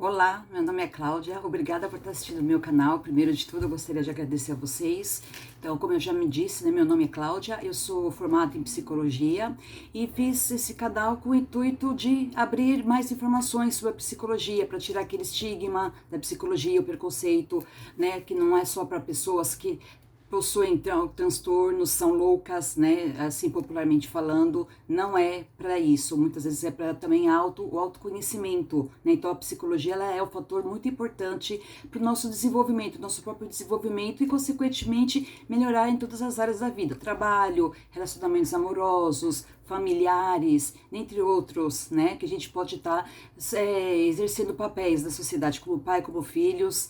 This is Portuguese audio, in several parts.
Olá, meu nome é Cláudia, obrigada por estar assistindo o meu canal. Primeiro de tudo, eu gostaria de agradecer a vocês. Então, como eu já me disse, né, meu nome é Cláudia, eu sou formada em psicologia e fiz esse canal com o intuito de abrir mais informações sobre a psicologia, para tirar aquele estigma da psicologia, o preconceito, né, que não é só para pessoas que possuem transtornos, são loucas, né, assim popularmente falando, não é para isso, muitas vezes é para também o autoconhecimento, né, então a psicologia ela é um fator muito importante para o nosso desenvolvimento, nosso próprio desenvolvimento e consequentemente melhorar em todas as áreas da vida, trabalho, relacionamentos amorosos, familiares, entre outros, né, que a gente pode estar exercendo papéis da sociedade como pai, como filhos.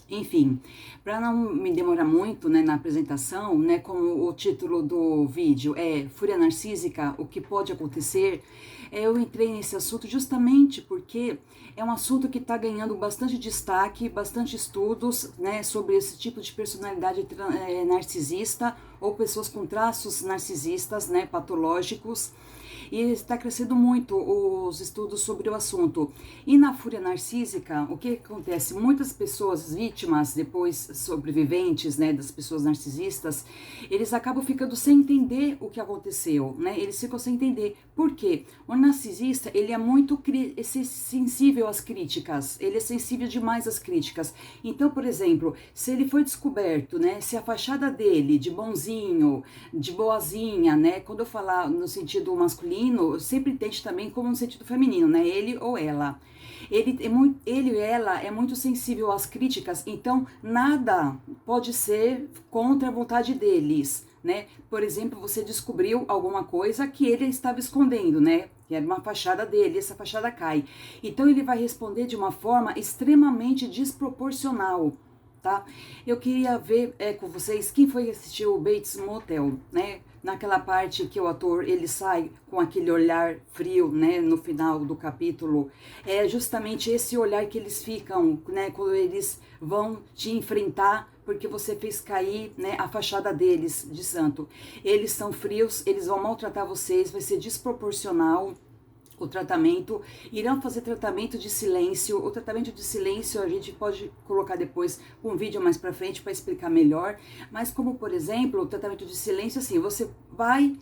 Enfim, para não me demorar muito, né, na apresentação, né, como o título do vídeo é Fúria Narcísica, o que pode acontecer, eu entrei nesse assunto justamente porque é um assunto que está ganhando bastante destaque, bastante estudos, né, sobre esse tipo de personalidade narcisista ou pessoas com traços narcisistas, né, patológicos. E está crescendo muito os estudos sobre o assunto. E na fúria narcísica, o que acontece? Muitas pessoas vítimas, depois sobreviventes, né, das pessoas narcisistas, eles acabam ficando sem entender o que aconteceu, né? Eles ficam sem entender. Por quê? O narcisista, ele é muito sensível às críticas, ele é sensível demais às críticas. Então, por exemplo, se ele foi descoberto, né, se a fachada dele de bonzinho, de boazinha, né, quando eu falar no sentido masculino, eu sempre entende também como no sentido feminino, né, ele ou ela. Ele e ela é muito sensível às críticas, então nada pode ser contra a vontade deles, né? Por exemplo, você descobriu alguma coisa que ele estava escondendo, né? Que era uma fachada dele, essa fachada cai. Então ele vai responder de uma forma extremamente desproporcional, tá? Eu queria ver com vocês quem foi que assistiu o Bates Motel, né? Naquela parte que o ator ele sai com aquele olhar frio, né, no final do capítulo, é justamente esse olhar que eles ficam, né, quando eles vão te enfrentar porque você fez cair, né, a fachada deles de santo. Eles são frios, eles vão maltratar vocês, vai ser desproporcional o tratamento, irão fazer tratamento de silêncio. O tratamento de silêncio a gente pode colocar depois um vídeo mais pra frente para explicar melhor, mas como por exemplo, o tratamento de silêncio, assim, você vai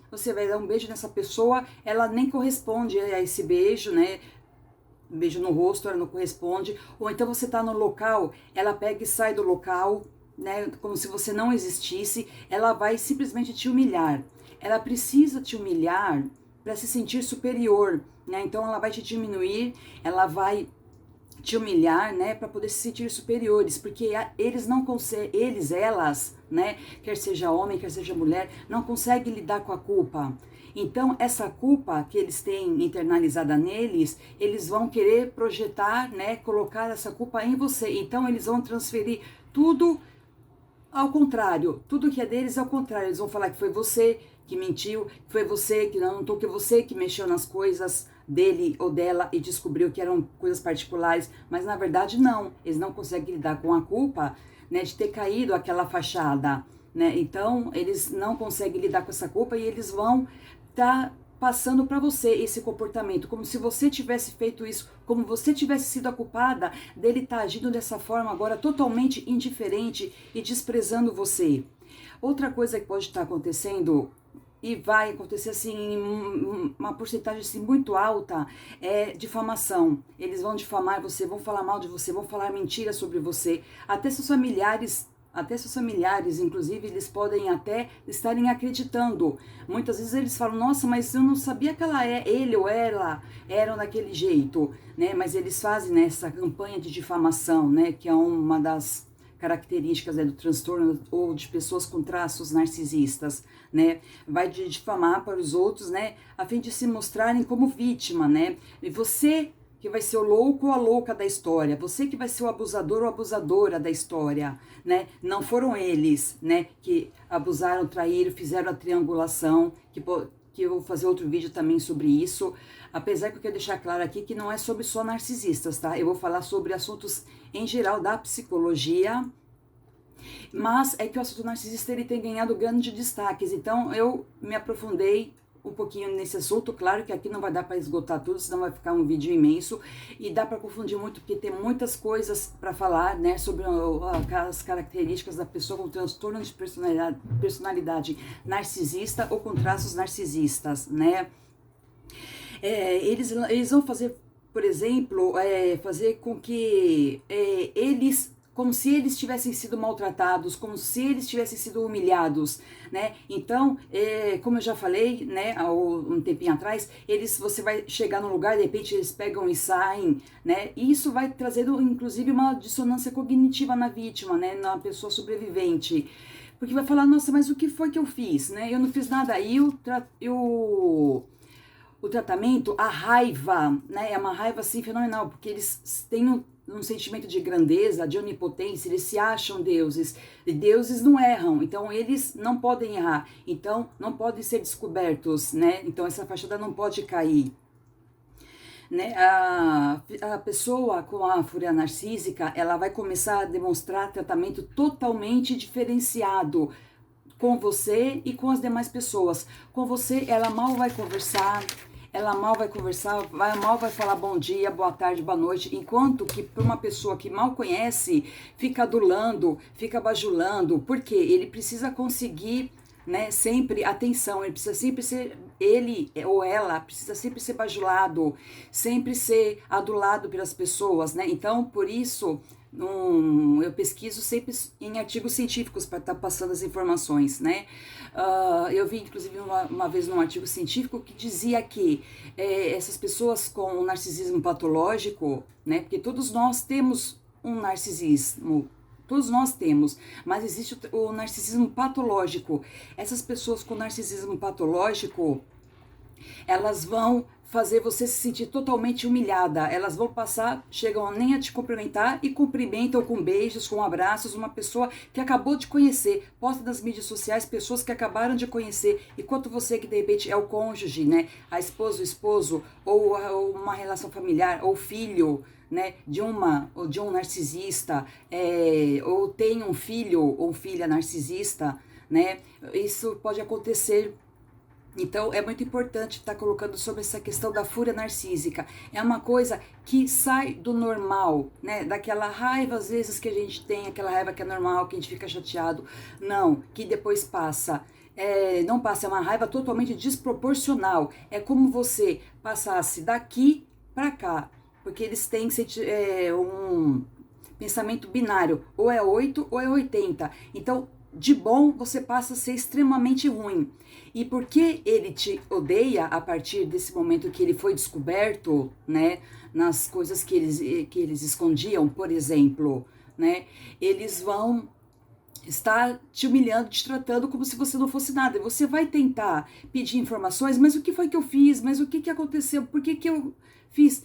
dar um beijo nessa pessoa, ela nem corresponde a esse beijo, né, beijo no rosto, ela não corresponde, ou então você tá no local, ela pega e sai do local, né, como se você não existisse, ela vai simplesmente te humilhar, ela precisa te humilhar para se sentir superior, né? Então ela vai te diminuir, ela vai te humilhar, né, para poder se sentir superiores, porque eles não conseguem, elas, né, quer seja homem, quer seja mulher, não conseguem lidar com a culpa. Então essa culpa que eles têm internalizada neles, eles vão querer projetar, né, colocar essa culpa em você. Então eles vão transferir tudo ao contrário, tudo que é deles é ao contrário. Eles vão falar que foi você que mentiu, que foi você que não notou, que você que mexeu nas coisas dele ou dela e descobriu que eram coisas particulares, mas na verdade não. Eles não conseguem lidar com a culpa, né, de ter caído aquela fachada, né? Então eles não conseguem lidar com essa culpa e eles vão estar passando para você esse comportamento, como se você tivesse feito isso, como você tivesse sido a culpada dele estar agindo dessa forma agora totalmente indiferente e desprezando você. Outra coisa que pode estar acontecendo e vai acontecer assim em uma porcentagem assim, muito alta é difamação. Eles vão difamar você, vão falar mal de você, vão falar mentiras sobre você, até seus familiares, inclusive, eles podem até estarem acreditando. Muitas vezes eles falam, nossa, mas eu não sabia que ele ou ela eram daquele jeito, né? Mas eles fazem, né, essa campanha de difamação, né, que é uma das características, né, do transtorno ou de pessoas com traços narcisistas, né? Vai difamar para os outros, né, a fim de se mostrarem como vítima, né? E você que vai ser o louco ou a louca da história, você que vai ser o abusador ou abusadora da história, né? Não foram eles, né, que abusaram, traíram, fizeram a triangulação, que eu vou fazer outro vídeo também sobre isso, apesar que eu quero deixar claro aqui que não é sobre só narcisistas, tá? Eu vou falar sobre assuntos em geral da psicologia, mas é que o assunto narcisista ele tem ganhado grandes destaques, então eu me aprofundei um pouquinho nesse assunto. Claro que aqui não vai dar para esgotar tudo, senão vai ficar um vídeo imenso e dá para confundir muito, porque tem muitas coisas para falar, né, sobre as características da pessoa com transtorno de personalidade narcisista ou com traços narcisistas, né? Eles vão fazer, por exemplo, fazer com que eles, como se eles tivessem sido maltratados, como se eles tivessem sido humilhados, né? Então, como eu já falei, né, há um tempinho atrás, você vai chegar num lugar, de repente eles pegam e saem, né? E isso vai trazendo, inclusive, uma dissonância cognitiva na vítima, né, na pessoa sobrevivente. Porque vai falar, nossa, mas o que foi que eu fiz, né? Eu não fiz nada. E o tratamento, a raiva, né, é uma raiva assim fenomenal, porque eles têm um sentimento de grandeza, de onipotência, eles se acham deuses, e deuses não erram, então eles não podem errar, então não podem ser descobertos, né, então essa fachada não pode cair. Né, a pessoa com a fúria narcísica, ela vai começar a demonstrar tratamento totalmente diferenciado com você e com as demais pessoas. Com você, ela mal vai conversar, mal vai falar bom dia, boa tarde, boa noite, enquanto que para uma pessoa que mal conhece, fica adulando, fica bajulando, porque ele precisa conseguir, né, sempre atenção, ele precisa sempre ser, ele ou ela precisa sempre ser bajulado, sempre ser adulado pelas pessoas, né? Então, por isso, eu pesquiso sempre em artigos científicos para estar passando as informações, né? Eu vi, inclusive, uma vez num artigo científico que dizia que essas pessoas com narcisismo patológico, né? Porque todos nós temos um narcisismo, todos nós temos, mas existe o narcisismo patológico. Essas pessoas com narcisismo patológico, elas vão fazer você se sentir totalmente humilhada. Elas vão passar, chegam nem a te cumprimentar e cumprimentam com beijos, com abraços, uma pessoa que acabou de conhecer. Posta nas mídias sociais pessoas que acabaram de conhecer, enquanto você que de repente é o cônjuge, né? A esposa, o esposo, ou uma relação familiar, ou filho, né, de um narcisista, ou tem um filho ou filha narcisista, né? Isso pode acontecer. Então, é muito importante estar colocando sobre essa questão da fúria narcísica. É uma coisa que sai do normal, né? Daquela raiva, às vezes, que a gente tem, aquela raiva que é normal, que a gente fica chateado. Não, que depois passa. Não passa, é uma raiva totalmente desproporcional. É como você passasse daqui para cá. Porque eles têm um pensamento binário. Ou é 8 ou é 80. Então, de bom, você passa a ser extremamente ruim. E porque ele te odeia a partir desse momento que ele foi descoberto, né, nas coisas que eles escondiam, por exemplo, né, eles vão estar te humilhando, te tratando como se você não fosse nada. E você vai tentar pedir informações, mas o que foi que eu fiz? Mas o que aconteceu? Por que eu fiz?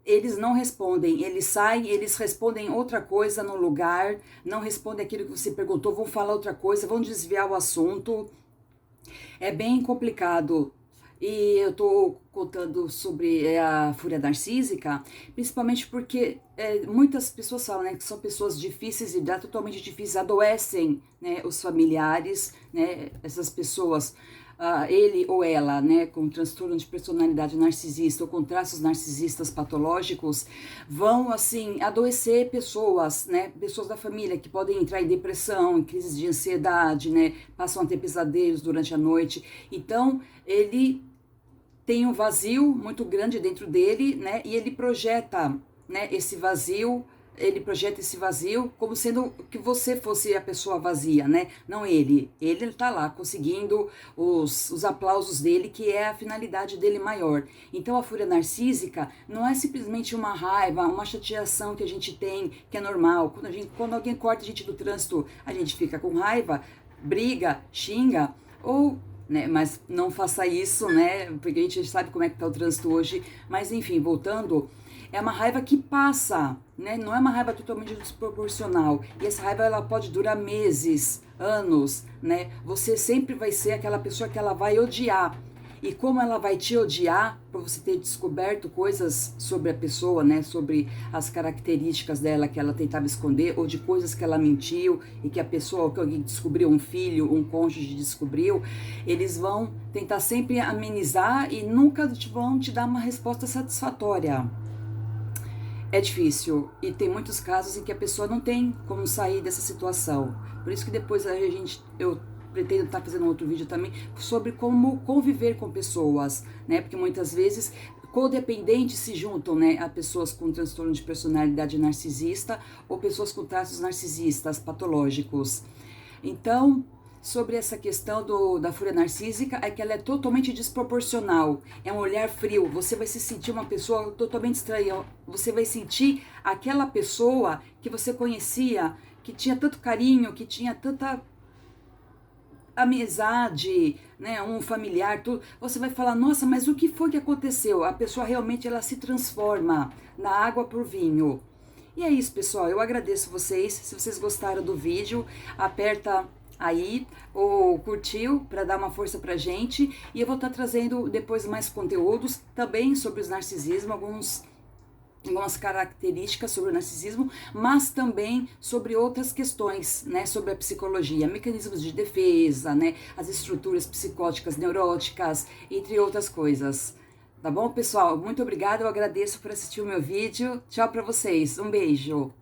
Eles não respondem, eles saem, eles respondem outra coisa no lugar, não respondem aquilo que você perguntou, vão falar outra coisa, vão desviar o assunto. É bem complicado. E eu tô contando sobre a fúria narcísica, principalmente porque muitas pessoas falam, né, que são pessoas difíceis de lidar, totalmente difíceis, adoecem, né, os familiares, né, essas pessoas, ele ou ela, né, com transtorno de personalidade narcisista ou com traços narcisistas patológicos, vão, assim, adoecer pessoas, né, pessoas da família que podem entrar em depressão, em crises de ansiedade, né, passam a ter pesadelos durante a noite. Então, ele tem um vazio muito grande dentro dele, né, e ele projeta, né, esse vazio como sendo que você fosse a pessoa vazia, né? Não ele. Ele tá lá conseguindo os aplausos dele, que é a finalidade dele maior. Então a fúria narcísica não é simplesmente uma raiva, uma chateação que a gente tem, que é normal. Quando alguém corta a gente do trânsito, a gente fica com raiva, briga, xinga, ou... né, mas não faça isso, né? Porque a gente sabe como é que tá o trânsito hoje. Mas enfim, voltando, é uma raiva que passa, né? Não é uma raiva totalmente desproporcional. E essa raiva ela pode durar meses, anos, né? Você sempre vai ser aquela pessoa que ela vai odiar. e como ela vai te odiar por você ter descoberto coisas sobre a pessoa, né, sobre as características dela que ela tentava esconder, ou de coisas que ela mentiu e que a pessoa, que alguém descobriu, um filho, um cônjuge descobriu, eles vão tentar sempre amenizar e nunca vão te dar uma resposta satisfatória. É difícil e tem muitos casos em que a pessoa não tem como sair dessa situação. Por isso que depois eu pretendo estar fazendo outro vídeo também sobre como conviver com pessoas, né? Porque muitas vezes codependentes se juntam, né, a pessoas com transtorno de personalidade narcisista ou pessoas com traços narcisistas patológicos. Então, sobre essa questão da fúria narcísica, é que ela é totalmente desproporcional. É um olhar frio. Você vai se sentir uma pessoa totalmente estranha. Você vai sentir aquela pessoa que você conhecia, que tinha tanto carinho, que tinha tanta amizade, né, um familiar, tudo. Você vai falar, nossa, mas o que foi que aconteceu? A pessoa realmente ela se transforma na água pro vinho. E é isso, pessoal. Eu agradeço vocês. Se vocês gostaram do vídeo, aperta aí ou curtiu para dar uma força pra gente. E eu vou estar trazendo depois mais conteúdos também sobre os narcisismo, algumas características sobre o narcisismo, mas também sobre outras questões, né, sobre a psicologia, mecanismos de defesa, né, as estruturas psicóticas, neuróticas, entre outras coisas. Tá bom, pessoal? Muito obrigada, eu agradeço por assistir o meu vídeo. Tchau pra vocês, um beijo!